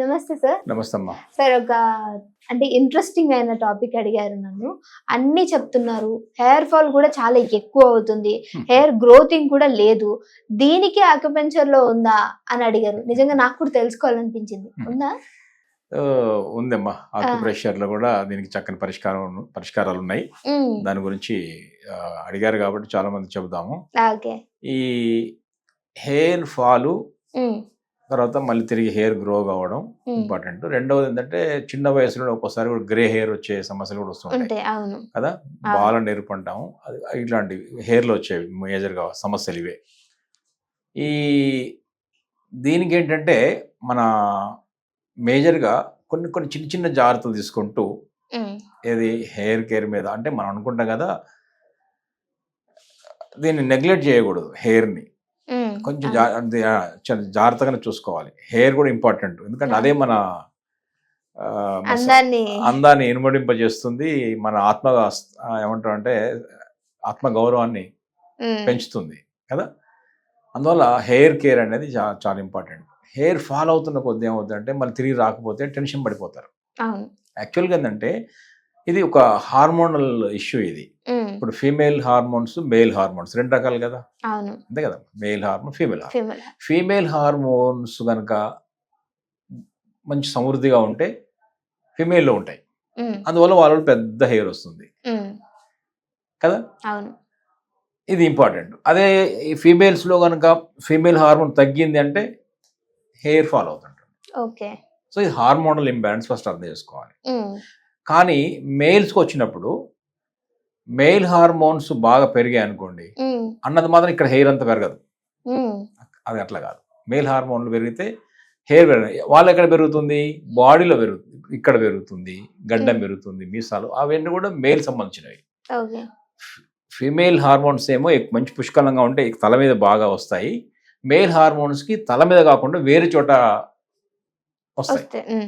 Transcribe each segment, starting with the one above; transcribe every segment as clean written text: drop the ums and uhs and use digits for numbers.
నమస్తే సార్. నమస్తే అమ్మా. సార్ అంటే ఇంట్రెస్టింగ్ అయిన టాపిక్ అడిగారు నన్ను. అన్ని చెప్తున్నారు. హెయిర్ ఫాల్ కూడా చాలా ఎక్కువ అవుతుంది. హెయిర్ గ్రోతింగ్ కూడా లేదు. దీనికి ఆక్యుపెంచర్ లో ఉందా అని అడిగారు. నిజంగా నాకు కూడా తెలుసుకోవాలనిపించింది. ఉందా? ఉందమ్మా. ఆక్యుప్రెషర్ లో కూడా దీనికి చక్కని పరిష్కారాలు ఉన్నాయి. దాని గురించి అడిగారు కాబట్టి చాలా మంది చెబుదాము. ఈ హెయిర్ ఫాలు తర్వాత మళ్ళీ తిరిగి హెయిర్ గ్రో కావడం ఇంపార్టెంట్. రెండవది ఏంటంటే చిన్న వయసులో ఒక్కోసారి కూడా గ్రే హెయిర్ వచ్చే సమస్యలు కూడా వస్తుంటాయి కదా. బాల నెరుపు అంటాము, అది ఇట్లాంటివి హెయిర్లో వచ్చేవి మేజర్గా సమస్యలు ఇవే. ఈ దీనికి ఏంటంటే మన మేజర్గా కొన్ని కొన్ని చిన్న చిన్న జాగ్రత్తలు తీసుకుంటూ ఏది హెయిర్ కేర్ మీద అంటే మనం అనుకుంటాం కదా, దీన్ని నెగ్లెక్ట్ చేయకూడదు. హెయిర్ని కొంచెం జాగ్రత్తగానే చూసుకోవాలి. హెయిర్ కూడా ఇంపార్టెంట్, ఎందుకంటే అదే మన అందాన్ని ఇనుమడింపజేస్తుంది, మన ఏమంటారు అంటే ఆత్మగౌరవాన్ని పెంచుతుంది కదా. అందువల్ల హెయిర్ కేర్ అనేది చాలా ఇంపార్టెంట్. హెయిర్ ఫాల్ అవుతున్న కొద్ది ఏమవుతుందంటే మళ్ళీ తిరిగి రాకపోతే టెన్షన్ పడిపోతారు. యాక్చువల్గా ఏంటంటే ఇది ఒక హార్మోనల్ ఇష్యూ. ఇది ఇప్పుడు ఫీమేల్ హార్మోన్స్, మేల్ హార్మోన్స్ రెండు రకాలు కదా, అంతే కదా. మేల్ హార్మోన్, ఫీమేల్ హార్మోన్స్ కనుక మంచి సమృద్ధిగా ఉంటే ఫీమేల్లో ఉంటాయి. అందువల్ల వాళ్ళు పెద్ద హెయిర్ వస్తుంది కదా. ఇది ఇంపార్టెంట్. అదే ఈ ఫీమేల్స్లో కనుక ఫీమేల్ హార్మోన్ తగ్గింది అంటే హెయిర్ ఫాల్ అవుతుంటుంది. సో ఇది హార్మోనల్ ఇంబ్యాలెన్స్ ఫస్ట్ అర్థం చేసుకోవాలి. కానీ మేల్స్కి వచ్చినప్పుడు మేల్ హార్మోన్స్ బాగా పెరిగాయి అనుకోండి, అన్నది మాత్రం ఇక్కడ హెయిర్ అంతా పెరగదు. అది అట్లా కాదు. మేల్ హార్మోన్లు పెరిగితే హెయిర్ పెరగదు. వాళ్ళు ఎక్కడ పెరుగుతుంది? బాడీలో పెరుగుతుంది, ఇక్కడ పెరుగుతుంది, గడ్డం పెరుగుతుంది, మీసాలు, అవన్నీ కూడా మేల్ సంబంధించినవి. ఫీమేల్ హార్మోన్స్ ఏమో మంచి పుష్కలంగా ఉంటే తల మీద బాగా వస్తాయి. మేల్ హార్మోన్స్కి తల మీద కాకుండా వేరే చోట వస్తాయి.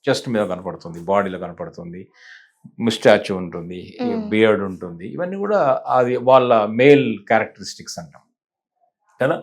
చెస్ట్ మీద కనపడుతుంది, బాడీలో కనపడుతుంది, ముస్టాచ్ ఉంటుంది, బియర్డ్ ఉంటుంది. ఇవన్నీ కూడా అది వాళ్ళ మేల్ క్యారెక్టరిస్టిక్స్ అంటాం కదా.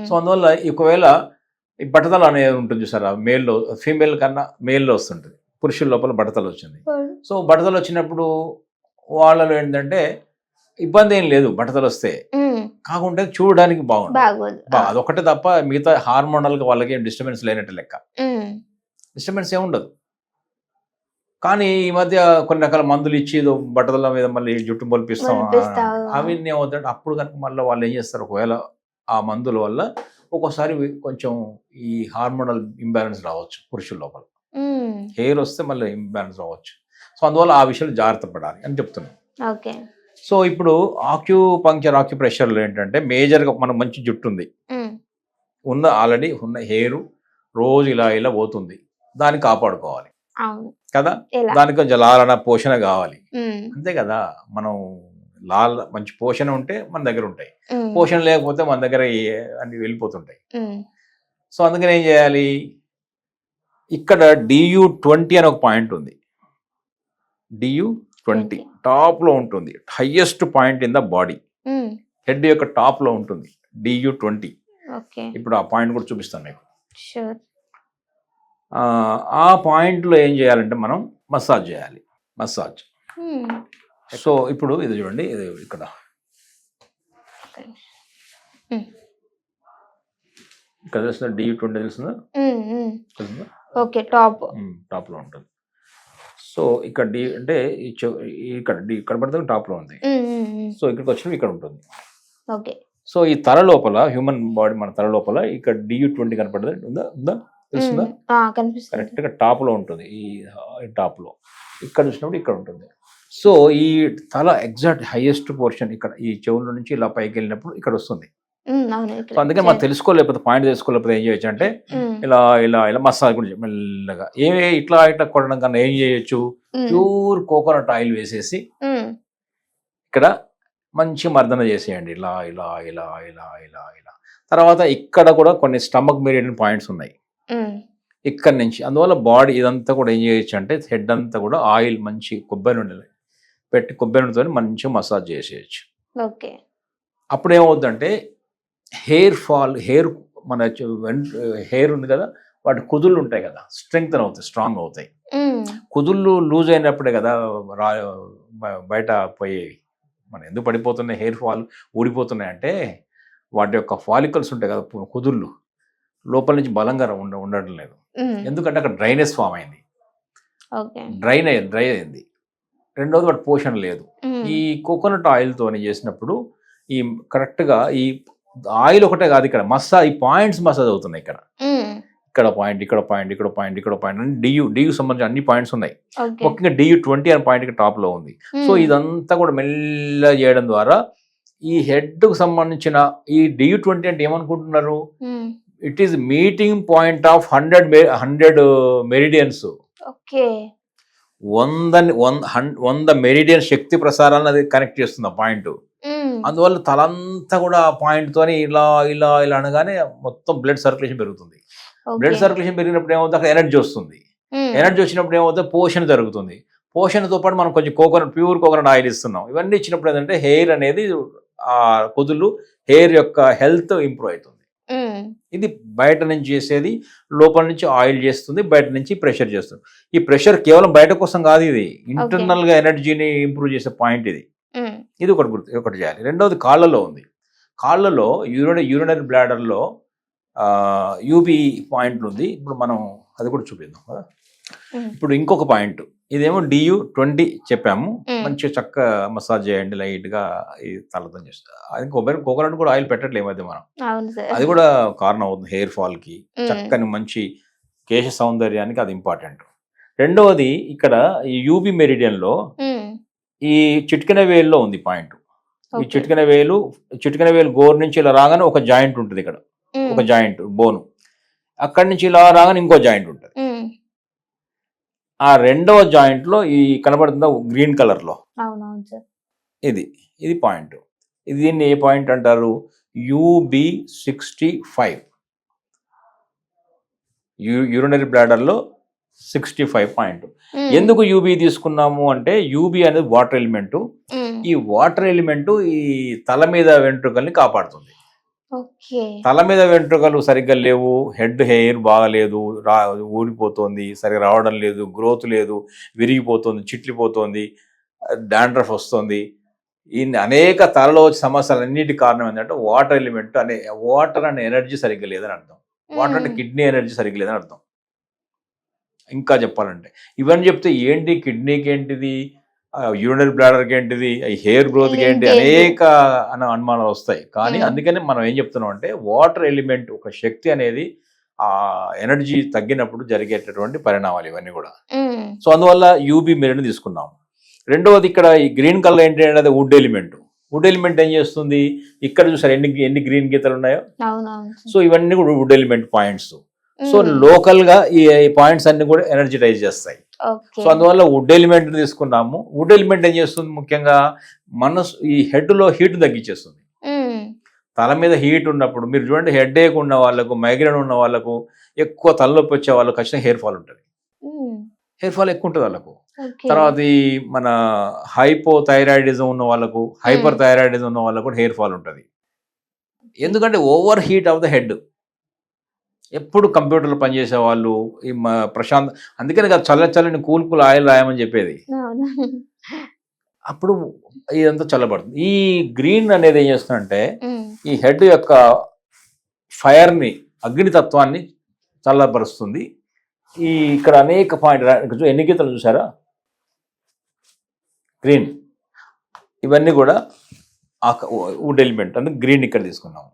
సో అందువల్ల ఒకవేళ ఈ బట్టతల అనేది ఉంటుంది చూసారా, మేల్లో ఫీమేల్ కన్నా మేల్లో వస్తుంటుంది, పురుషుల లోపల బట్టతలు వచ్చింది. సో బట్టతలు వచ్చినప్పుడు వాళ్ళలో ఏంటంటే ఇబ్బంది ఏం లేదు బట్టతలు వస్తే, కాకుంటే చూడడానికి బాగుంటుంది. అదొకటే తప్ప మిగతా హార్మోనల్గా వాళ్ళకి ఏం డిస్టర్బెన్స్ లేనట్టు లెక్క. డిస్టర్బెన్స్ ఏముండదు. కానీ ఈ మధ్య కొన్ని రకాల మందులు ఇచ్చి బట్టల మీద మళ్ళీ జుట్టు మొలిపిస్తాం, అవి ఏమవుతాయి. అప్పుడు కనుక మళ్ళీ వాళ్ళు ఏం చేస్తారు, ఒకవేళ ఆ మందుల వల్ల ఒక్కోసారి కొంచెం ఈ హార్మోనల్ ఇంబ్యాలెన్స్ రావచ్చు పురుషుల లోపల, హెయిర్ వస్తే మళ్ళీ ఇంబ్యాలెన్స్ రావచ్చు. సో అందువల్ల ఆ విషయాలు జాగ్రత్త పడాలి అని చెప్తున్నాం. సో ఇప్పుడు ఆక్యుప్రెషర్లో ఏంటంటే మేజర్గా మనకు మంచి జుట్టు ఉంది, ఆల్రెడీ ఉన్న హెయిర్ రోజు ఇలా ఇలా పోతుంది, దాన్ని కాపాడుకోవాలి కదా. దానికి కొంచెం లాలన పోషణ కావాలి, అంతే కదా. మనం మంచి పోషణ ఉంటే మన దగ్గర ఉంటాయి, పోషణ లేకపోతే మన దగ్గర అన్ని వెళ్ళిపోతుంటాయి. సో అందుకని ఏం చేయాలి, ఇక్కడ DU20 అని ఒక పాయింట్ ఉంది. DU20 టాప్ లో ఉంటుంది, highest point in the body. Head యొక్క టాప్ లో ఉంటుంది DU20. ఇప్పుడు ఆ పాయింట్ కూడా చూపిస్తాను మీకు. ఆ పాయింట్లో ఏం చేయాలంటే మనం మసాజ్ చేయాలి. సో ఇప్పుడు ఇది చూడండి, ఇది ఇక్కడ తెలుస్తుందా, DU20 తెలుస్తుందా? టాప్ లో ఉంటుంది. సో ఇక్కడ డి అంటే ఇక్కడ పడుతుంది, టాప్ లో ఉంది. సో ఇక్కడికి వచ్చినప్పుడు ఇక్కడ ఉంటుంది. సో ఈ తల లోపల, హ్యూమన్ బాడీ మన తల లోపల ఇక్కడ DU20 కనపడుతుంది, ఉందా తెలుస్తుందా? కరెక్ట్ గా టాప్ లో ఉంటుంది. ఈ టాప్ లో ఇక్కడ చూసినప్పుడు ఇక్కడ ఉంటుంది. సో ఈ తల ఎగ్జాక్ట్ హైయెస్ట్ పోర్షన్ ఇక్కడ ఈ చెవుల నుంచి ఇలా పైకి వెళ్ళినప్పుడు ఇక్కడ వస్తుంది. సో అందుకని మనం తెలుసుకోలేకపోతే, పాయింట్ తెలుసుకోలేకపోతే ఏం చేయొచ్చు అంటే ఇలా ఇలా ఇలా మసాజ్ కూడా మెల్లగా ఇట్లా కొట్టడం కన్నా ఏం చేయొచ్చు, ప్యూర్ కోకోనట్ ఆయిల్ వేసేసి ఇక్కడ మంచి మర్దన చేసేయండి, ఇలా ఇలా ఇలా ఇలా ఇలా ఇలా. తర్వాత ఇక్కడ కూడా కొన్ని స్టమక్ మెరిడియన్ పాయింట్స్ ఉన్నాయి ఇక్కడ నుంచి. అందువల్ల బాడీ ఇదంతా కూడా ఏం చేయొచ్చు అంటే హెడ్ అంతా కూడా ఆయిల్ మంచి కొబ్బరి నూనె పెట్టి, కొబ్బరి నూనెతో మంచిగా మసాజ్ చేసేయచ్చు. అప్పుడు ఏమవుతుందంటే హెయిర్ ఫాల్, మన హెయిర్ ఉంది కదా, వాటి కుదుళ్ళు ఉంటాయి కదా, స్ట్రెంగ్త్ అవుతాయి, స్ట్రాంగ్ అవుతాయి. ఉమ్, కుదుళ్ళు లూజ్ అయినప్పుడే కదా బయట పోయేవి. మనం ఎందుకు పడిపోతున్నాయి, హెయిర్ ఫాల్ ఊడిపోతున్నాయి అంటే వాటి యొక్క ఫాలికల్స్ ఉంటాయి కదా, కుదుళ్ళు లోపల నుంచి బలంగా ఉండడం లేదు. ఉమ్, ఎందుకంటే అక్కడ డ్రైనెస్ ఫామ్ అయింది, ఓకే. డ్రై అయింది. రెండోది వాటి పోషణ లేదు. ఉమ్, ఈ కోకోనట్ ఆయిల్తో చేసినప్పుడు ఈ కరెక్ట్గా ఈ ఆయిల్ ఒకటే కాదు, ఇక్కడ ఈ పాయింట్స్ మసాజ్ అవుతున్నాయి. ఉమ్, ఇక్కడ పాయింట్, ఇక్కడ పాయింట్, ఇక్కడ పాయింట్, ఇక్కడ పాయింట్ అని డియు సంబంధించిన అన్ని పాయింట్స్ ఉన్నాయి. ఓకే. ముఖ్యంగా DU20 అనే పాయింట్ ఇక్కడ టాప్ లో ఉంది. సో ఉమ్, ఇదంతా కూడా మెల్ల చేయడం ద్వారా ఈ హెడ్ కు సంబంధించిన ఈ DU20 అంటే ఏమనుకుంటున్నారు, um, it is meeting point of 100 meridians. Okay. 100 meridian శక్తి ప్రసారాన్ని అది కనెక్ట్ చేస్తుంది ఆ పాయింట్. ఉమ్, అందువల్ల తలంతా కూడా ఆ పాయింట్ తోని ఇలా ఇలా ఇలా అనగానే మొత్తం బ్లడ్ సర్క్యులేషన్ పెరుగుతుంది. ఓకే. బ్లడ్ సర్క్యులేషన్ పెరిగినప్పుడు ఏమవుతుంది, అక్కడ ఎనర్జీ వస్తుంది. ఉమ్, ఎనర్జీ వచ్చినప్పుడు ఏమవుతుంది, పోషణ జరుగుతుంది. పోషణతో పాటు మనం కొంచెం ప్యూర్ కోకోనట్ ఆయిల్ ఇస్తున్నాం. ఇవన్నీ ఇచ్చినప్పుడు ఏంటంటే హెయిర్ అనేది ఆ కుదులు హెయిర్ యొక్క హెల్త్ ఇంప్రూవ్ అవుతుంది. ఉమ్, ఇది బయట నుంచి చేసేది, లోపల నుంచి ఆయిల్ చేస్తుంది, బయట నుంచి ప్రెషర్ చేస్తుంది. ఈ ప్రెషర్ కేవలం బయట కోసం కాదు, ఇది ఇంటర్నల్ గా ఎనర్జీని ఇంప్రూవ్ చేసే పాయింట్ ఇది. ఉమ్, ఇది ఒకటి చేయాలి. రెండవది కాళ్ళలో ఉంది. కాళ్ళలో యూరినరీ బ్లాడర్లో యూబీ పాయింట్లు ఉంది. ఇప్పుడు మనం అది కూడా చూపిద్దాం కదా. ఉమ్, ఇప్పుడు ఇంకొక పాయింట్, ఇదేమో DU20 చెప్పాము. ఉమ్, మంచిగా చక్క మసాజ్ చేయండి లైట్గా, ఈ తలతో చేస్తారు. అది కోకోనట్ కూడా ఆయిల్ పెట్టట్లేదు ఈ మధ్య మనం, అవును సార్. అది కూడా కారణం అవుతుంది హెయిర్ ఫాల్కి. ఉమ్, చక్కని మంచి కేశ సౌందర్యానికి అది ఇంపార్టెంట్. రెండవది ఇక్కడ ఈ యూబీ మెరిడియన్లో ఉమ్, ఈ చిటికెన వేలులో ఉంది పాయింట్. ఈ ఓకే. చిటికెన వేలు గోరు నుంచి ఇలా రాగానే ఒక జాయింట్ ఉంటుంది, ఇక్కడ ఉమ్, ఒక జాయింట్ బోను. అక్కడి నుంచి ఇలా రాగానే ఇంకో జాయింట్ ఉంటుంది. ఉమ్, ఆ రెండవ జాయింట్ లో ఈ కనబడుతుందా గ్రీన్ కలర్ లో, అవునవును సార్. ఇది పాయింట్. దీన్ని ఏ పాయింట్ అంటారు, UB65. యూరినరీ బ్లాడర్ లో 65 పాయింట్. ఉమ్, ఎందుకు UB తీసుకున్నాము అంటే UB అనేది వాటర్ ఎలిమెంట్. ఉమ్, ఈ వాటర్ ఎలిమెంట్ ఈ తల మీద వెంట్రుకల్ని కాపాడుతుంది. ఓకే. తల మీద వెంట్రుకలు సరిగ్గా లేవు, హెయిర్ బాగలేదు, ఊడిపోతుంది, సరిగ్గా రావడం లేదు, గ్రోత్ లేదు, విరిగిపోతుంది, చిట్లిపోతుంది, డాండ్రఫ్ వస్తుంది. ఈ అనేక తలలో వచ్చే సమస్యలన్నిటి కారణం ఏంటంటే వాటర్ అనే ఎనర్జీ సరిగ్గా లేదని అర్థం. వాటర్ అంటే కిడ్నీ ఎనర్జీ సరిగ్గా లేదని అర్థం. ఇంకా చెప్పాలంటే ఇవన్నీ చెప్తే ఏంటి, కిడ్నీకి ఏంటిది, యూరినరీ బ్లాడర్కి ఏంటిది, హెయిర్ గ్రోత్కి ఏంటి, అనేక అనుమానాలు వస్తాయి. కానీ అందుకని మనం ఏం చెప్తున్నాం అంటే వాటర్ ఎలిమెంట్ ఒక శక్తి అనేది ఆ ఎనర్జీ తగ్గినప్పుడు జరిగేటటువంటి పరిణామాలు ఇవన్నీ కూడా. సో అందువల్ల యూబీ మెరిడియన్ తీసుకున్నాం. రెండవది ఇక్కడ ఈ గ్రీన్ కలర్ ఏంటి అంటే వుడ్ ఎలిమెంట్. వుడ్ ఎలిమెంట్ ఏం చేస్తుంది, ఇక్కడ చూసారు ఎన్ని గ్రీన్ గీతలు ఉన్నాయో. సో ఇవన్నీ కూడా would element points. So local గా ఈ పాయింట్స్ అన్ని కూడా ఎనర్జిటైజ్ చేస్తాయి. సో అందువల్ల వుడ్ ఎలిమెంట్ తీసుకున్నాము. వుడ్ ఎలిమెంట్ ఏం చేస్తుంది, ముఖ్యంగా మనసు ఈ హెడ్ లో హీట్ తగ్గించేస్తుంది. తల మీద హీట్ ఉన్నప్పుడు మీరు చూడండి, హెడ్ ఏక్ ఉన్న వాళ్ళకు, మైగ్రేన్ ఉన్న వాళ్ళకు, ఎక్కువ తలనొప్పి వచ్చే వాళ్ళకు ఖచ్చితంగా హెయిర్ ఫాల్ ఉంటుంది. హెయిర్ ఫాల్ ఎక్కువ ఉంటుంది వాళ్ళకు. తర్వాత ఈ మన హైపోథైరాయిడిజం ఉన్న వాళ్ళకు, హైపర్ థైరాయిడిజం ఉన్న వాళ్ళకు కూడా హెయిర్ ఫాల్ ఉంటుంది. ఎందుకంటే over heat of the head. ఎప్పుడు కంప్యూటర్లో పనిచేసే వాళ్ళు ఈ ప్రశాంత్, అందుకని చల్లని కూల్ ఆయిల్ రాయమని చెప్పేది. అప్పుడు ఇదంతా చల్లబడుతుంది. ఈ గ్రీన్ అనేది ఏం చేస్తుందంటే ఈ హెడ్ యొక్క ఫైర్ని, అగ్నితత్వాన్ని చల్లబరుస్తుంది. ఈ ఇక్కడ అనేక పాయింట్ ఎన్ని గీతలు చూసారా, గ్రీన్, ఇవన్నీ కూడా వుడ్ ఎలిమెంట్ అంటే గ్రీన్ ఇక్కడ తీసుకున్నాము.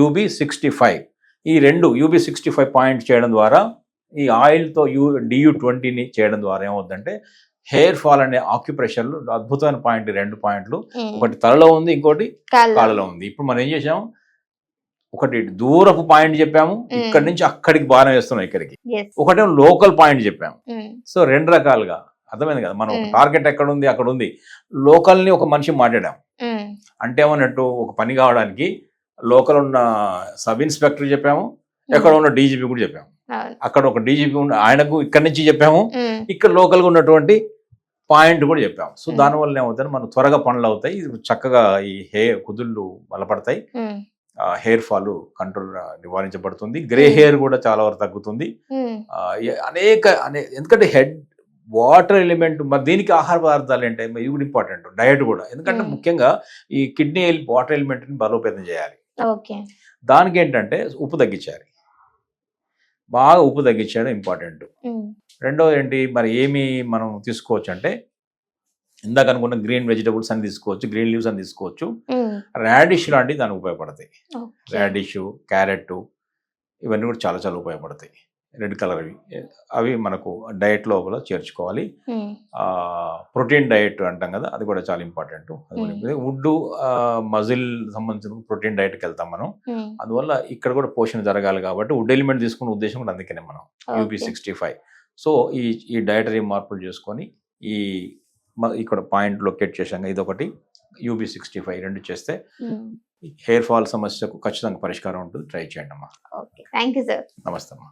UB65 ఈ రెండు UB65 పాయింట్ చేయడం ద్వారా, ఈ ఆయిల్తో DU20ని చేయడం ద్వారా ఏమవుతుందంటే హెయిర్ ఫాల్ అనే ఆక్యుప్రెషర్లు అద్భుతమైన పాయింట్. 2 పాయింట్లు, ఒకటి తలలో ఉంది, ఇంకోటి కాళ్ళలో ఉంది. ఇప్పుడు మనం ఏం చేసాము, ఒకటి దూరపు పాయింట్ చెప్పాము, ఇక్కడి నుంచి అక్కడికి భారం వేస్తున్నాం ఇక్కడికి. ఒకటేమో లోకల్ పాయింట్ చెప్పాము. సో 2 రకాలుగా అర్థమైంది కదా. మనం టార్గెట్ ఎక్కడ ఉంది అక్కడ ఉంది. లోకల్ని ఒక మనిషి మాట్లాడాం అంటే ఏమన్నట్టు, ఒక పని కావడానికి లోకల్ ఉన్న సబ్ ఇన్స్పెక్టర్ చెప్పాము, ఎక్కడ ఉన్న DGP కూడా చెప్పాము. అక్కడ ఒక DGP ఆయనకు ఇక్కడి నుంచి చెప్పాము, ఇక్కడ లోకల్గా ఉన్నటువంటి పాయింట్ కూడా చెప్పాము. సో దానివల్ల ఏమవుతుంది, మనం త్వరగా పనులు అవుతాయి, చక్కగా ఈ కుదుళ్ళు బలపడతాయి, హెయిర్ ఫాల్ కంట్రోల్ నివారించబడుతుంది. గ్రే హెయిర్ కూడా చాలా వరకు తగ్గుతుంది. ఎందుకంటే హెడ్ వాటర్ ఎలిమెంట్ మరి దీనికి ఆహార పదార్థాలు ఏంటి ఇవి కూడా ఇంపార్టెంట్. డయట్ కూడా, ఎందుకంటే ముఖ్యంగా ఈ కిడ్నీ వాటర్ ఎలిమెంట్ని బలోపేతం చేయాలి. దానికి ఏంటంటే ఉప్పు తగ్గించాలి, బాగా ఉప్పు తగ్గించడం ఇంపార్టెంట్. రెండోది ఏంటి మరి ఏమి మనం తీసుకోవచ్చు అంటే ఇందాక అనుకున్న గ్రీన్ వెజిటబుల్స్ అని తీసుకోవచ్చు, గ్రీన్ లీవ్స్ అని తీసుకోవచ్చు. రాడిష్ లాంటివి దానికి ఉపయోగపడతాయి. రాడిష్, క్యారెట్ ఇవన్నీ కూడా చాలా చాలా ఉపయోగపడతాయి. రెడ్ కలర్ అవి మనకు డయట్ లోపల చేర్చుకోవాలి. ప్రోటీన్ డయట్ అంటాం కదా, అది కూడా చాలా ఇంపార్టెంట్. వుడ్ మజిల్ సంబంధించిన ప్రోటీన్ డయట్కి వెళ్తాం మనం. అందువల్ల ఇక్కడ కూడా పోషణ జరగాలి కాబట్టి వుడ్ ఎలిమెంట్ తీసుకునే ఉద్దేశం కూడా అందుకనే మనం UB65. సో ఈ డయటరీ మార్పులు చేసుకొని ఇక్కడ పాయింట్ లొకేట్ చేశాం. ఇదొకటి UB65 రెండు చేస్తే హెయిర్ ఫాల్ సమస్యకు ఖచ్చితంగా పరిష్కారం ఉంటుంది. ట్రై చేయండి అమ్మా. Thank you sir. నమస్తే అమ్మా.